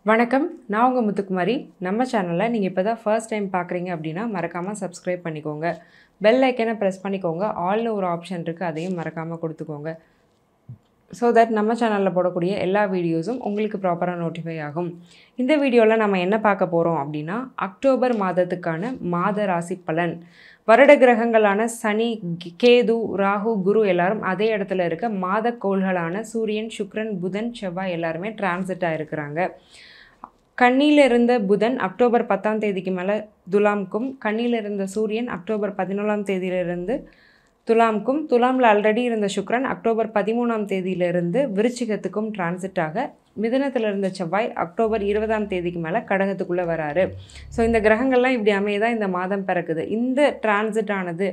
வணக்கம். நான் உங்க முத்துக்குமாரி. நம்ம சேனலை நீங்கள் இப்போ தான் ஃபர்ஸ்ட் டைம் பார்க்குறீங்க அப்படின்னா மறக்காமல் சப்ஸ்கிரைப் பண்ணிக்கோங்க. பெல் ஐக்கனை ப்ரெஸ் பண்ணிக்கோங்க. ஆல்னு ஒரு ஆப்ஷன் இருக்குது, அதையும் மறக்காமல் கொடுத்துக்கோங்க. ஸோ தட் நம்ம சேனலில் போடக்கூடிய எல்லா வீடியோஸும் உங்களுக்கு ப்ராப்பராக நோட்டிஃபை ஆகும். இந்த வீடியோவில் நம்ம என்ன பார்க்க போகிறோம் அப்படின்னா, அக்டோபர் மாதத்துக்கான மாத ராசி பலன். வருட கிரகங்களான சனி, கேது, ராகு, குரு எல்லாரும் அதே இடத்துல இருக்க மாத கோள்களான சூரியன், சுக்கிரன், புதன், செவ்வாய் எல்லாருமே டிரான்சிட் ஆகிருக்கிறாங்க. கன்னியில் இருந்த புதன் அக்டோபர் 10ஆம் தேதிக்கு மேலே துலாம்க்கும், கன்னியில் இருந்த சூரியன் அக்டோபர் 11ஆம் தேதியிலிருந்து துலாம்க்கும், துலாமில் ஆல்ரெடி இருந்த சுக்கிரன் அக்டோபர் 13ஆம் தேதியிலிருந்து விருச்சிகத்துக்கும் டிரான்சிட் ஆக, மிதுனத்தில் இருந்த செவ்வாய் அக்டோபர் 20ஆம் தேதிக்கு மேலே கடகத்துக்குள்ளே வராரு. ஸோ இந்த கிரகங்கள்லாம் இப்படி அமையதான் இந்த மாதம் பிறக்குது. இந்த டிரான்சிட் ஆனது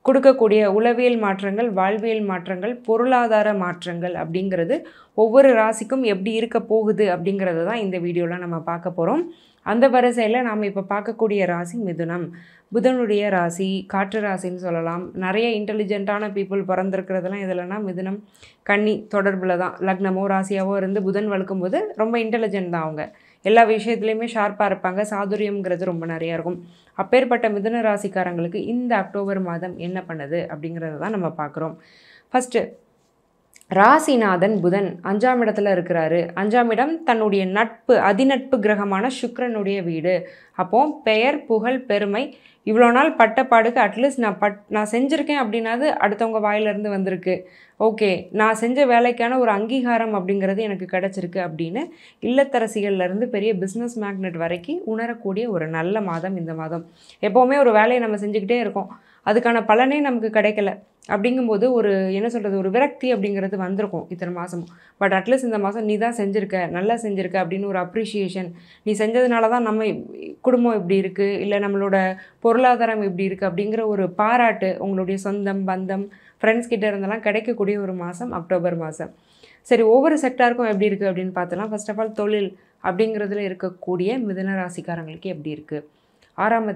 கொடுக்கக்கூடிய உளவியல் மாற்றங்கள், வாழ்வியல் மாற்றங்கள், பொருளாதார மாற்றங்கள் அப்படிங்கிறது ஒவ்வொரு ராசிக்கும் எப்படி இருக்க போகுது அப்படிங்கிறது தான் இந்த வீடியோவில் நம்ம பார்க்க போகிறோம். அந்த வரிசையில் நாம் இப்போ பார்க்கக்கூடிய ராசி மிதுனம். புதனுடைய ராசி, காற்று ராசின்னு சொல்லலாம். நிறைய இன்டெலிஜென்ட்டான பீப்புள் பிறந்திருக்கிறதுலாம் இதில்னா மிதுனம், கன்னி தொடர்பில் தான். லக்னமோ ராசியாவோ இருந்து புதன் வளர்க்கும்போது ரொம்ப இன்டெலிஜென்ட் தான் அவங்க. எல்லா விஷயத்துலையுமே ஷார்ப்பாக இருப்பாங்க. சாதுரியங்கிறது ரொம்ப நிறையா இருக்கும். அப்பேற்பட்ட மிதுன ராசிக்காரங்களுக்கு இந்த அக்டோபர் மாதம் என்ன பண்ணுது அப்படிங்கிறத தான் நம்ம பார்க்குறோம். ஃபஸ்ட்டு ராசிநாதன் புதன் 5ஆம் இடத்துல இருக்கிறாரு. 5ஆம் இடம் தன்னுடைய நட்பு, அதிநட்பு கிரகமான சுக்கிரனுடைய வீடு. அப்போது பெயர், புகழ், பெருமை, இவ்வளோ நாள் பட்டப்பாடுக்கு அட்லீஸ்ட் நான் செஞ்சுருக்கேன் அப்படின்னாது அடுத்தவங்க வாயிலிருந்து வந்திருக்கு. ஓகே, நான் செஞ்ச வேலைக்கான ஒரு அங்கீகாரம் அப்படிங்கிறது எனக்கு கிடச்சிருக்கு அப்படின்னு இல்லத்தரசிகள்லேருந்து பெரிய பிஸ்னஸ் மேக்னெட் வரைக்கும் உணரக்கூடிய ஒரு நல்ல மாதம் இந்த மாதம். எப்போவுமே ஒரு வேலையை நம்ம செஞ்சுக்கிட்டே இருக்கோம், அதுக்கான பலனே நமக்கு கிடைக்கல அப்படிங்கும்போது ஒரு என்ன சொல்கிறது, ஒரு விரக்தி அப்படிங்கிறது வந்திருக்கும் இத்தனை மாதமும். பட் அட்லீஸ்ட் இந்த மாதம் நீ தான் செஞ்சுருக்க, நல்லா செஞ்சுருக்க அப்படின்னு ஒரு அப்ரிஷியேஷன், நீ செஞ்சதுனால தான் நம்ம குடும்பம் இப்படி இருக்குது, இல்லை நம்மளோட பொருளாதாரம் இப்படி இருக்குது அப்படிங்கிற ஒரு பாராட்டு உங்களுடைய சொந்தம், பந்தம், ஃப்ரெண்ட்ஸ் கிட்டே இருந்தெல்லாம் கிடைக்கக்கூடிய ஒரு மாதம் அக்டோபர் மாதம். சரி, ஒவ்வொரு செக்டாருக்கும் எப்படி இருக்குது அப்படின்னு பார்த்தலாம். ஃபர்ஸ்ட் ஆஃப் ஆல் தொழில் அப்படிங்கிறதுல இருக்கக்கூடிய மிதுன ராசிக்காரங்களுக்கு எப்படி இருக்குது. 5ஆம்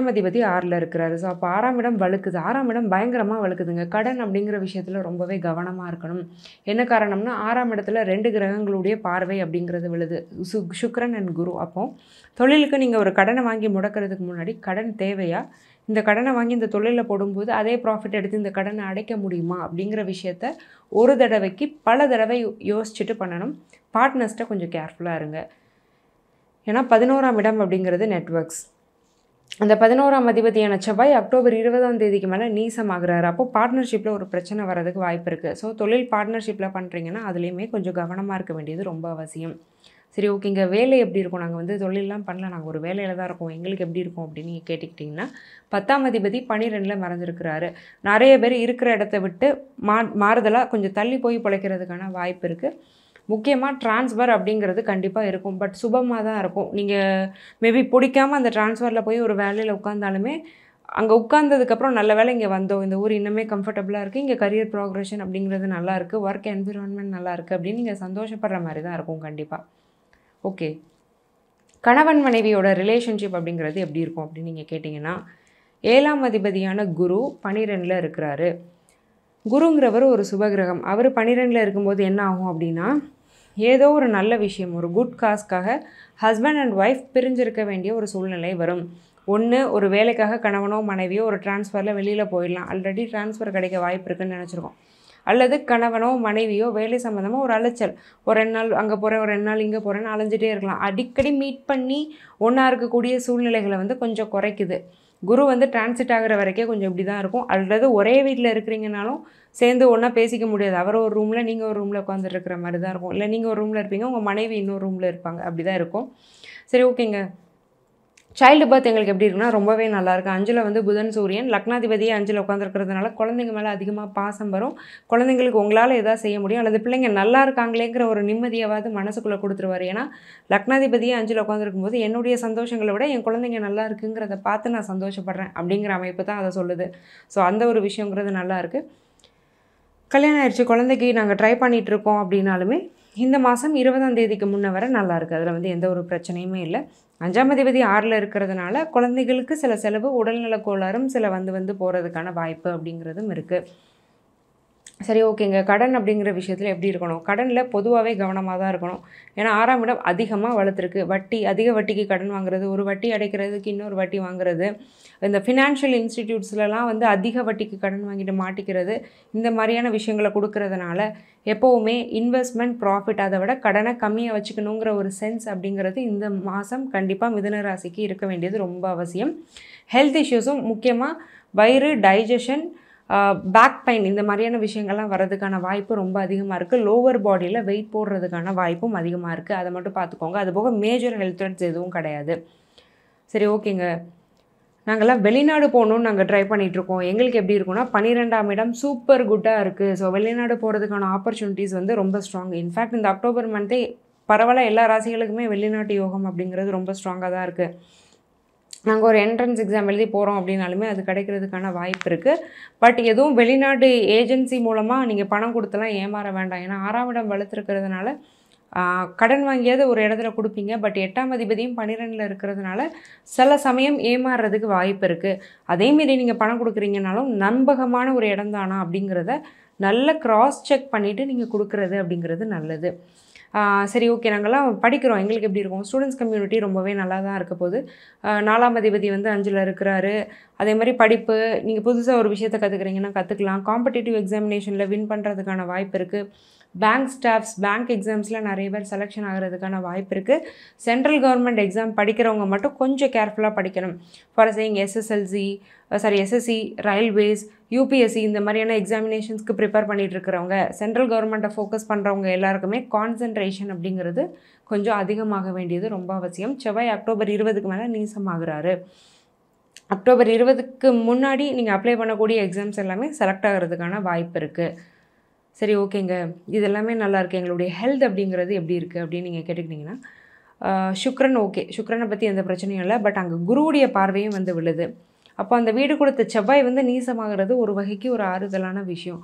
அதிபதி 6ல் இருக்கிறாரு. ஸோ அப்போ 6ஆம் இடம் வலுக்குது. 6ஆம் இடம் பயங்கரமாக வலுக்குதுங்க. கடன் அப்படிங்கிற விஷயத்தில் ரொம்பவே கவனமாக இருக்கணும். என்ன காரணம்னா 6ஆம் இடத்துல 2 கிரகங்களுடைய பார்வை அப்படிங்கிறது விழுது, சுக்கிரன் அண்ட் குரு. அப்போது தொழிலுக்கு நீங்கள் ஒரு கடனை வாங்கி முடக்கிறதுக்கு முன்னாடி கடன் தேவையா, இந்த கடனை வாங்கி இந்த தொழிலில் போடும்போது அதே ப்ராஃபிட் எடுத்து இந்த கடனை அடைக்க முடியுமா அப்படிங்கிற விஷயத்த ஒரு தடவைக்கு பல தடவை யோசிச்சுட்டு பண்ணணும். பார்ட்னர்ஸ்ட்டை கொஞ்சம் கேர்ஃபுல்லாக இருங்க. ஏன்னா 11ஆம் இடம் அப்படிங்கிறது நெட்வொர்க்ஸ். அந்த 11ஆம் அதிபதியான செவ்வாய் அக்டோபர் 20ஆம் தேதிக்கு மேலே நீசமாகிறாரு. அப்போது பார்ட்னர்ஷிப்பில் ஒரு பிரச்சனை வர்றதுக்கு வாய்ப்பு இருக்குது. ஸோ தொழில் பார்ட்னர்ஷிப்பில் பண்ணுறீங்கன்னா அதுலேயுமே கொஞ்சம் கவனமாக இருக்க வேண்டியது ரொம்ப அவசியம். சரி, ஓகேங்க, வேலை எப்படி இருக்கும்? நாங்கள் தொழிலெலாம் பண்ணல, நாங்கள் ஒரு வேலையில் தான் இருக்கோம், எங்களுக்கு எப்படி இருக்கும் அப்படின்னு நீங்கள் கேட்டுக்கிட்டிங்கன்னா, 10ஆம் அதிபதி 12ல் மறைஞ்சிருக்கிறாரு. நிறைய பேர் இருக்கிற இடத்த விட்டு மாறுதலாக கொஞ்சம் தள்ளி போய் பிழைக்கிறதுக்கான வாய்ப்பு இருக்குது. முக்கியமாக ட்ரான்ஸ்ஃபர் அப்படிங்கிறது கண்டிப்பாக இருக்கும். பட் சுபமாக தான் இருக்கும். நீங்கள் மேபி பிடிக்காமல் அந்த ட்ரான்ஸ்ஃபரில் போய் ஒரு வேலையில் உட்காந்தாலுமே அங்கே உட்காந்ததுக்கப்புறம் நல்ல வேலை இங்கே வந்தோம், இந்த ஊர் இன்னுமே கம்ஃபர்டபுளாக இருக்குது, இங்கே கரியர் ப்ராக்ரெஷன் அப்படிங்கிறது நல்லாயிருக்கு, ஒர்க் என்விரான்மெண்ட் நல்லாயிருக்கு அப்படின்னு நீங்கள் சந்தோஷப்படுற மாதிரி தான் இருக்கும் கண்டிப்பாக. ஓகே, கணவன் மனைவியோட ரிலேஷன்ஷிப் அப்படிங்கிறது எப்படி இருக்கும் அப்படின்னு நீங்கள் கேட்டிங்கன்னா, 7ஆம் அதிபதியான குரு 12ல் இருக்கிறாரு. குருங்கிறவர் ஒரு சுபகிரகம். அவர் 12ல் இருக்கும்போது என்ன ஆகும் அப்படின்னா, ஏதோ ஒரு நல்ல விஷயம், ஒரு குட் காஸ்க்காக ஹஸ்பண்ட் அண்ட் ஒய்ஃப் பிரிஞ்சிருக்க வேண்டிய ஒரு சூழ்நிலை வரும். ஒன்று, ஒரு வேலைக்காக கணவனோ மனைவியோ ஒரு ட்ரான்ஸ்ஃபரில் வெளியில் போயிடலாம், ஆல்ரெடி ட்ரான்ஸ்ஃபர் கிடைக்க வாய்ப்பு இருக்குதுன்னு நினச்சிருக்கோம். அல்லது கணவனோ மனைவியோ வேலை சம்மந்தமாக ஒரு அலைச்சல், ஒரு 2 நாள் அங்கே போகிறேன், ஒரு 2 நாள் இங்கே போகிறேன்னு அலைஞ்சிட்டே இருக்கலாம். அடிக்கடி மீட் பண்ணி ஒன்றா இருக்கக்கூடிய சூழ்நிலைகளை கொஞ்சம் குறைக்குது. குரு டிரான்சிட் ஆகிற வரைக்கும் கொஞ்சம் இப்படி தான் இருக்கும். அல்லது ஒரே வீட்டில் இருக்கிறீங்கனாலும் சேர்ந்து ஒன்றா பேசிக்க முடியாது. அவர் ஒரு ரூமில், நீங்கள் ஒரு ரூமில் உட்காந்துட்டு இருக்கிற மாதிரி தான் இருக்கும். இல்லை நீங்கள் ஒரு ரூமில் இருப்பீங்க, உங்கள் மனைவி இன்னொரு ரூமில் இருப்பாங்க, அப்படி தான் இருக்கும். சரி, ஓகேங்க. சைல்டு பர்த் எங்களுக்கு எப்படி இருக்குன்னா ரொம்பவே நல்லாயிருக்கு. 5ல் புதன் சூரியன், லக்னாதிபதியே 5ல் உட்காந்துருக்கிறதுனால குழந்தைங்க மேலே அதிகமாக பாசம் வரும். குழந்தைங்களுக்கு உங்களால் எதாவது செய்ய முடியும், அல்லது பிள்ளைங்க நல்லா இருக்காங்களேங்கிற ஒரு நிம்மதியாவது மனசுக்குள்ளே கொடுத்துருவார். ஏன்னா லக்னாதிபதியே 5ல் உட்காந்துருக்கும் போது என்னுடைய சந்தோஷங்களை விட என் குழந்தைங்க நல்லா இருக்குங்கிறத பார்த்து நான் சந்தோஷப்படுறேன் அப்படிங்கிற அமைப்பு தான் அதை சொல்லுது. ஸோ அந்த ஒரு விஷயங்கிறது நல்லாயிருக்கு. கல்யாணம் ஆயிடுச்சு, குழந்தைக்கு நாங்கள் ட்ரை பண்ணிகிட்ருக்கோம் அப்படின்னாலுமே இந்த மாதம் 20ஆம் தேதிக்கு முன்ன வர நல்லாயிருக்கு. அதில் எந்த ஒரு பிரச்சனையுமே இல்லை. 5ஆம் அதிபதி 6ல் இருக்கிறதுனால குழந்தைகளுக்கு சில செலவு, உடல்நல கோளாறும் சில வந்து போகிறதுக்கான வாய்ப்பு அப்படிங்கிறதும் இருக்குது. சரி ஓகேங்க. கடன் அப்படிங்கிற விஷயத்துல எப்படி இருக்கணும்? கடன்ல பொதுவாவே கவனமா தான் இருக்கணும். ஏன்னா 6ஆம் இடம் அதிகமா வலுத்திருக்கு. வட்டி அதிக வட்டிக்கு கடன் வாங்குறது, ஒரு வட்டி அடைக்கிறதுக்கு இன்னொரு வட்டி வாங்குறது, இந்த ஃபினான்ஷியல் இன்ஸ்டிடியூட்ஸ்லலாம் வந்து அதிக வட்டிக்கு கடன் வாங்கிட்டு மாட்டிக்கிறது, இந்த மாரியான விஷயங்கள குடுக்கறதுனால, எப்பவுமே இன்வெஸ்ட்மென்ட், ப்ராஃபிட் அத விட கடன கம்மியா வச்சுக்கணுங்கிற ஒரு சென்ஸ் அப்படிங்கிறது இந்த மாசம் கண்டிப்பா மிதுன ராசிக்கு இருக்க வேண்டியது ரொம்ப அவசியம். ஹெல்த் இஷ்யூஸும் முக்கியமா வயிறு, டைஜஷன், பேக் பெயின் இந்த மாதிரியான விஷயங்கள்லாம் வரதுக்கான வாய்ப்பு ரொம்ப அதிகமாக இருக்குது. லோவர் பாடியில் வெயிட் போடுறதுக்கான வாய்ப்பும் அதிகமாக இருக்குது. அதை மட்டும் பார்த்துக்கோங்க. அதுபோக மேஜர் ஹெல்த் த்ரெட்ஸ் எதுவும் கிடையாது. சரி ஓகேங்க. நாங்கள்லாம் வெளிநாடு போகணுன்னு நாங்கள் ட்ரை பண்ணிகிட்ருக்கோம். எங்களுக்கு எப்படி இருக்குன்னா 12ஆம் இடம் சூப்பர் குட்டாக இருக்குது. ஸோ வெளிநாடு போகிறதுக்கான ஆப்பர்ச்சுனிட்டிஸ் வந்து ரொம்ப ஸ்ட்ராங். இன்ஃபேக்ட் இந்த அக்டோபர் மந்த்தே பரவாயில்ல எல்லா ராசிகளுக்குமே வெளிநாட்டு யோகம் அப்படிங்கிறது ரொம்ப ஸ்ட்ராங்காக தான் இருக்குது. நாங்கள் ஒரு என்ட்ரன்ஸ் எக்ஸாம் எழுதி போகிறோம் அப்படின்னாலுமே அது கிடைக்கிறதுக்கான வாய்ப்பு இருக்குது. பட் எதுவும் வெளிநாடு ஏஜென்சி மூலமாக நீங்கள் பணம் கொடுத்துலாம் ஏமாற வேண்டாம். ஏன்னா 6ஆம் இடம் வலுத்திருக்கிறதுனால கடன் வாங்கியாவது ஒரு இடத்துல கொடுப்பீங்க. பட் 8ஆம் அதிபதியும் 12ல் இருக்கிறதுனால சில சமயம் ஏமாறுறதுக்கு வாய்ப்பு இருக்குது. அதேமாரி நீங்கள் பணம் கொடுக்குறீங்கனாலும் நம்பகமான ஒரு இடம் தானா அப்படிங்கிறத நல்ல கிராஸ் செக் பண்ணிவிட்டு நீங்கள் கொடுக்குறது அப்படிங்கிறது நல்லது. சரி ஓகே. நாங்கள்லாம் படிக்கிறோம். எங்களுக்கு எப்படி இருக்கும்? ஸ்டூடெண்ட்ஸ் கம்யூனிட்டி ரொம்பவே நல்லா தான் இருக்க போகுது. 4ஆம் அதிபதி வந்து 5ல் இருக்கிறாரு. அதே மாதிரி படிப்பு, நீங்கள் புதுசாக ஒரு விஷயத்த கற்றுக்குறீங்கன்னா கற்றுக்கலாம். காம்படிட்டிவ் எக்ஸாமினேஷனில் வின் பண்ணுறதுக்கான வாய்ப்பு இருக்குது. பேங்க் ஸ்டாஃப்ஸ், பேங்க் எக்ஸாம்ஸில் நிறைய பேர் செலெக்ஷன் ஆகிறதுக்கான வாய்ப்பு இருக்குது. சென்ட்ரல் கவர்மெண்ட் எக்ஸாம் படிக்கிறவங்க மட்டும் கொஞ்சம் கேர்ஃபுல்லாக படிக்கணும். For saying SSC, railways, UPSC இந்த மாதிரியான எக்ஸாமினேஷன்ஸ்க்கு ப்ரிப்பேர் பண்ணிகிட்டு இருக்கிறவங்க, சென்ட்ரல் கவர்மெண்ட்டை ஃபோக்கஸ் பண்ணுறவங்க எல்லாருக்குமே கான்சன்ட்ரேஷன் அப்படிங்கிறது கொஞ்சம் அதிகமாக வேண்டியது ரொம்ப அவசியம். செவ்வாய் அக்டோபர் 20க்கு மேலே நீசமாகிறாரு. அக்டோபர் 20க்கு முன்னாடி நீங்கள் அப்ளை பண்ணக்கூடிய எக்ஸாம்ஸ் எல்லாமே செலக்ட் ஆகிறதுக்கான வாய்ப்பு இருக்குது. சரி ஓகேங்க. இது எல்லாமே நல்லாயிருக்கு. எங்களுடைய ஹெல்த் அப்படிங்கிறது எப்படி இருக்குது அப்படின்னு நீங்கள் கேட்டுக்கிட்டிங்கன்னா, சுக்ரன் ஓகே. சுக்ரனை பற்றி எந்த பிரச்சனையும் இல்லை. பட் அங்கே குருவுடைய பார்வையும் வந்து விழுது. அப்போ அந்த வீடு கொடுத்த செவ்வாய் வந்து நீசமாகிறது ஒரு வகைக்கு ஒரு ஆறுதலான விஷயம்.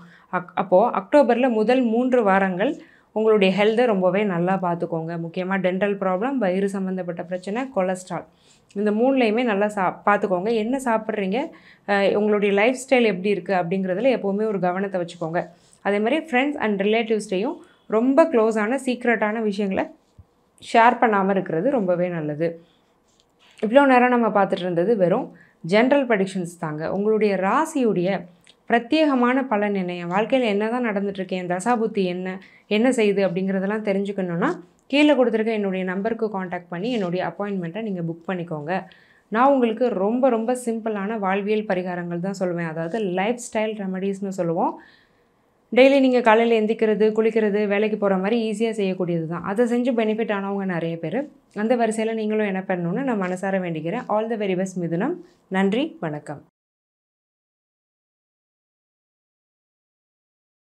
அப்போது அக்டோபரில் முதல் 3 வாரங்கள் உங்களுடைய ஹெல்த்தை ரொம்பவே நல்லா பார்த்துக்கோங்க. முக்கியமாக டென்டல் ப்ராப்ளம், வயிறு சம்மந்தப்பட்ட பிரச்சனை, கொலஸ்ட்ரால் இந்த 3லையுமே நல்லா பார்த்துக்கோங்க. என்ன சாப்பிட்றீங்க, உங்களுடைய லைஃப் ஸ்டைல் எப்படி இருக்குது அப்படிங்கிறதுல எப்போவுமே ஒரு கவனத்தை வச்சுக்கோங்க. அதே மாதிரி ஃப்ரெண்ட்ஸ் அண்ட் ரிலேட்டிவ்ஸ்டையும் ரொம்ப க்ளோஸான சீக்ரெட்டான விஷயங்களை ஷேர் பண்ணாமல் இருக்கிறது ரொம்பவே நல்லது. இவ்வளோ நேரம் நம்ம பார்த்துட்டு இருந்தது வெறும் ஜென்ரல் ப்ரெடிக்ஷன்ஸ் தாங்க. உங்களுடைய ராசியுடைய பிரத்யேகமான பலன் என்ன, என் வாழ்க்கையில் என்ன தான் நடந்துட்டுருக்கு, என் தசாபுத்தி என்ன செய்யுது அப்படிங்கிறதெல்லாம் தெரிஞ்சுக்கணுன்னா கீழே கொடுத்துருக்க என்னுடைய நம்பருக்கு காண்டாக்ட் பண்ணி என்னுடைய அப்பாயின்மெண்ட்டை நீங்கள் புக் பண்ணிக்கோங்க. நான் உங்களுக்கு ரொம்ப ரொம்ப சிம்பிளான வாழ்வியல் பரிகாரங்கள் தான் சொல்லுவேன். அதாவது லைஃப் ஸ்டைல் ரெமடிஸ்னு சொல்லுவோம். டெய்லி நீங்கள் காலையில் எந்திக்கிறது, குளிக்கிறது, வேலைக்கு போகிற மாதிரி ஈஸியாக செய்யக்கூடியது தான். அதை செஞ்சு பெனிஃபிட் ஆனவங்க நிறைய பேர். அந்த வரிசையில் நீங்களும் என்ன பண்ணணுன்னு நான் மனசார வேண்டிக்கிறேன். ஆல் த வெரி பெஸ்ட் மிதுனம். நன்றி, வணக்கம்.